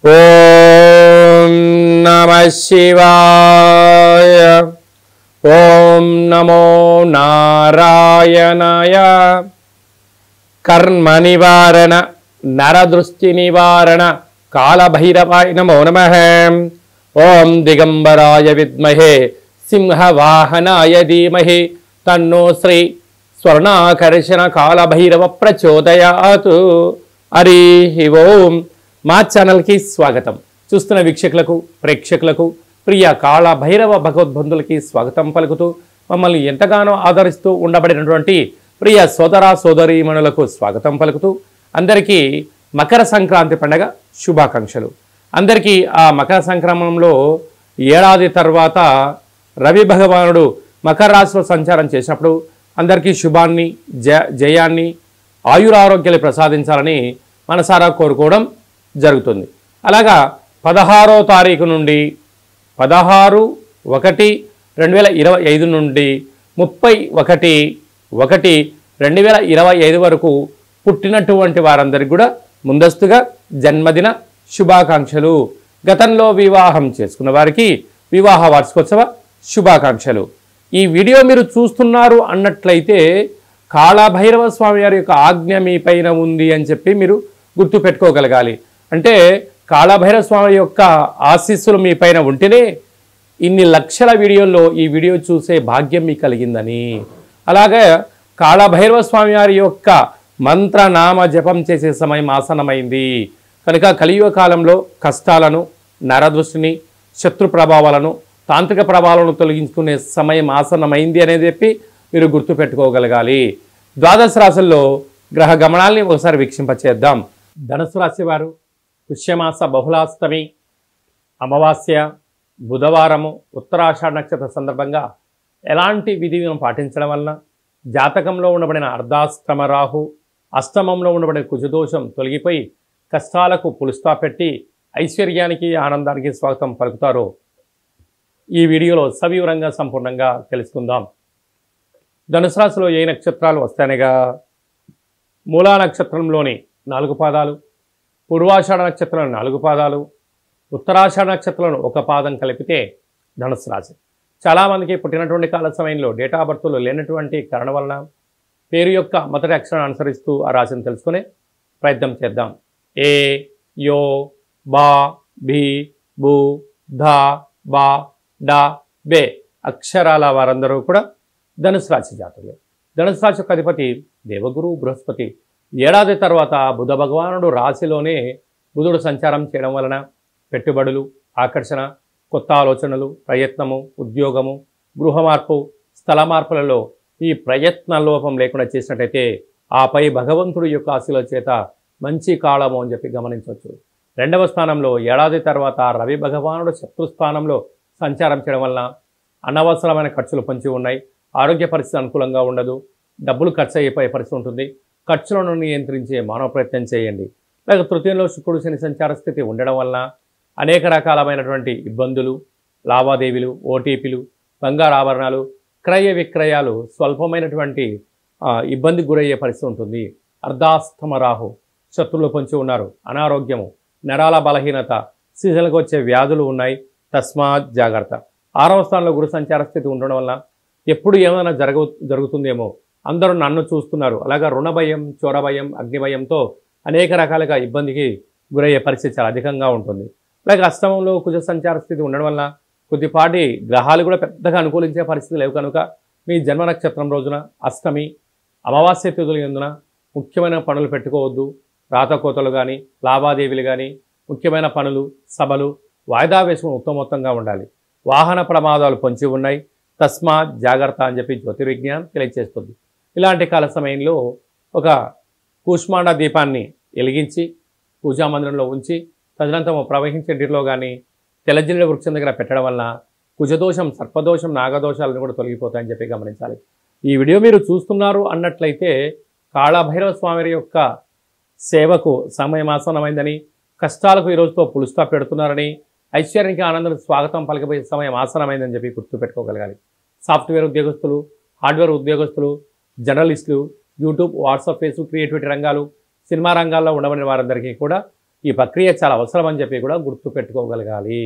ఓం నమః శివాయ. ఓం నమో నారాయణాయ. కర్మ నివారణ నరదృష్టి నివారణ కాళభైరవాయ నమో నమః. ఓం దిగంబరాయ విద్మహే సింహవాహనాయ ధీమహి తన్నో శ్రీ స్వర్ణాకర్షణ కాళభైరవ ప్రచోదయాత్. హరి ఓం. మా ఛానల్కి స్వాగతం. చూస్తున్న వీక్షకులకు, ప్రేక్షకులకు, ప్రియ కాళభైరవ భగవద్బంధులకి స్వాగతం పలుకుతూ, మమ్మల్ని ఎంతగానో ఆదరిస్తూ ఉండబడినటువంటి ప్రియ సోదర సోదరీమణులకు స్వాగతం పలుకుతూ, అందరికీ మకర సంక్రాంతి పండగ శుభాకాంక్షలు. అందరికీ ఆ మకర సంక్రమణంలో ఏడాది తర్వాత రవి భగవానుడు మకర రాశిలో సంచారం చేసినప్పుడు అందరికీ శుభాన్ని, జయాన్ని, ఆయురారోగ్యాలు ప్రసాదించాలని మనసారా కోరుకోవడం జరుగుతుంది. అలాగా 16వ తారీఖు నుండి 16/1/2025 నుండి 31/1/2025 వరకు పుట్టినటువంటి వారందరికీ కూడా ముందస్తుగా జన్మదిన శుభాకాంక్షలు. గతంలో వివాహం చేసుకున్న వారికి వివాహ వార్షికోత్సవ శుభాకాంక్షలు. ఈ వీడియో మీరు చూస్తున్నారు అన్నట్లయితే కాళభైరవ స్వామి వారి యొక్క ఆజ్ఞ మీ పైన ఉంది అని చెప్పి మీరు గుర్తు పెట్టుకోగలగాలి. అంటే కాళభైరవ స్వామి యొక్క ఆశీస్సులు మీ పైన ఉంటేనే ఇన్ని లక్షల వీడియోల్లో ఈ వీడియో చూసే భాగ్యం మీకు కలిగిందని. అలాగే కాళభైరవ స్వామి వారి యొక్క మంత్రనామ జపం చేసే సమయం ఆసనమైంది కనుక కలియుగ కాలంలో కష్టాలను, నరదృష్టిని, శత్రు ప్రభావాలను, తాంత్రిక ప్రభావాలను తొలగించుకునే సమయం ఆసనమైంది అనేది చెప్పి మీరు గుర్తుపెట్టుకోగలగాలి. ద్వాదశ రాశుల్లో గ్రహ గమనాల్ని ఒకసారి వీక్షింపచేద్దాం. ధనుసు రాశి వారు పుష్యమాస బహుళాష్టమి అమావాస్య బుధవారము ఉత్తరాషాఢ నక్షత్ర సందర్భంగా ఎలాంటి విధిని పాటించడం వలన జాతకంలో ఉండబడిన అర్ధాష్టమ రాహు, అష్టమంలో ఉండబడిన కుజదోషం తొలగిపోయి కష్టాలకు పులుస్తా పెట్టి ఐశ్వర్యానికి, ఆనందానికి స్వాగతం పలుకుతారో ఈ వీడియోలో సవివరంగా సంపూర్ణంగా తెలుసుకుందాం. ధనుసు రాశిలో ఏ నక్షత్రాలు వస్తాయనగా మూలా నక్షత్రంలోని 4 పాదాలు, పూర్వాషాఢ నక్షత్రంలోని 4 పాదాలు, ఉత్తరాషాఢ నక్షత్రంలో 1 పాదం కలిపితే ధనుసు రాశి. చాలామందికి పుట్టినటువంటి కాల సమయంలో డేటా ఆఫ్ బర్త్లో లేనటువంటి కారణం వలన పేరు యొక్క మొదటి అక్షరాన్ని అనుసరిస్తూ ఆ రాశిని తెలుసుకునే ప్రయత్నం చేద్దాం. ఏ, యో, బా, భీ, బూ, ధా, బా, డా, బే అక్షరాల వారందరూ కూడా ధనుసు రాశి జాతకులే. ధనుసు రాశి యొక్క అధిపతి దేవగురు బృహస్పతి. ఏడాది తర్వాత బుధ భగవానుడు రాశిలోనే బుధుడు సంచారం చేయడం వలన పెట్టుబడులు, ఆకర్షణ, కొత్త ఆలోచనలు, ప్రయత్నము, ఉద్యోగము, గృహ మార్పు, స్థల మార్పులలో ఈ ప్రయత్న లోపం లేకుండా చేసినట్టయితే ఆపై భగవంతుడి యొక్క ఆశీల చేత మంచి కాలము అని చెప్పి గమనించవచ్చు. 2వ స్థానంలో ఏడాది తర్వాత రవి భగవానుడు శత్రుస్థానంలో సంచారం చేయడం వలన అనవసరమైన ఖర్చులు పొంచి ఉన్నాయి. ఆరోగ్య పరిస్థితి అనుకూలంగా ఉండదు. డబ్బులు ఖర్చు అయిపోయే పరిస్థితి ఉంటుంది. ఖర్చులను నియంత్రించే మానవ ప్రయత్నం చేయండి. లేక తృతీయంలో శుక్రుడు శని సంచార స్థితి ఉండడం వలన అనేక రకాలమైనటువంటి ఇబ్బందులు, లావాదేవీలు, ఓటీపీలు, బంగారు ఆభరణాలు, క్రయ విక్రయాలు స్వల్పమైనటువంటి ఇబ్బందికి గురయ్యే పరిస్థితి ఉంటుంది. అర్ధాష్టమ రాహు శత్రువులు పొంచి ఉన్నారు. అనారోగ్యము, నరాల బలహీనత, సీజన్లకు వచ్చే వ్యాధులు ఉన్నాయి. తస్మాత్ జాగ్రత్త. 6వ స్థానంలో గురు సంచార స్థితి ఉండడం వల్ల ఎప్పుడు ఏమైనా జరుగుతుందేమో, అందరూ నన్ను చూస్తున్నారు, అలాగా రుణ భయం, చోర భయం, అగ్ని భయంతో అనేక రకాలుగా ఇబ్బందికి గురయ్యే పరిస్థితి చాలా అధికంగా ఉంటుంది. అలాగే అష్టమంలో కుజ సంచార స్థితి ఉండడం వల్ల కొద్దిపాటి గ్రహాలు కూడా పెద్దగా అనుకూలించే పరిస్థితి లేవు కనుక మీ జన్మ నక్షత్రం రోజున అష్టమి, అమావాస్య తిథులు ఎందున ముఖ్యమైన పనులు పెట్టుకోవద్దు. రాతకోతలు కానీ, లావాదేవీలు కానీ, ముఖ్యమైన పనులు, సభలు వాయిదా వేసుకుని ఉత్తమోత్తంగా ఉండాలి. వాహన ప్రమాదాలు పొంచి ఉన్నాయి. తస్మాత్ జాగ్రత్త అని చెప్పి జ్యోతిర్విజ్ఞానం తెలియజేస్తుంది. ఇలాంటి కాల సమయంలో ఒక కూష్మాండ దీపాన్ని వెలిగించి పూజామందిరంలో ఉంచి తదనంతరం ప్రవహించే నీటిలో కానీ తెల్లజిల్లి వృక్షం దగ్గర పెట్టడం వలన కుజదోషం, సర్పదోషం, నాగదోషాలను కూడా తొలగిపోతాయని చెప్పి గమనించాలి. ఈ వీడియో మీరు చూస్తున్నారు అన్నట్లయితే కాళభైరవ స్వామి యొక్క సేవకు సమయం ఆసన్నమైందని, కష్టాలకు ఈరోజుతో పులుస్తా పెడుతున్నారని, ఐశ్వర్యానికి ఆనందానికి స్వాగతం పలకబోయే సమయం ఆసనమైందని చెప్పి గుర్తుపెట్టుకోగలగాలి. సాఫ్ట్వేర్ ఉద్యోగస్తులు, హార్డ్వేర్ ఉద్యోగస్తులు, జర్నలిస్టులు, యూట్యూబ్, వాట్సాప్, ఫేస్బుక్, క్రియేటివిటీ రంగాలు, సినిమా రంగాల్లో ఉండబడిన వారందరికీ కూడా ఈ ప్రక్రియ చాలా అవసరం అని చెప్పి కూడా గుర్తుపెట్టుకోగలగాలి.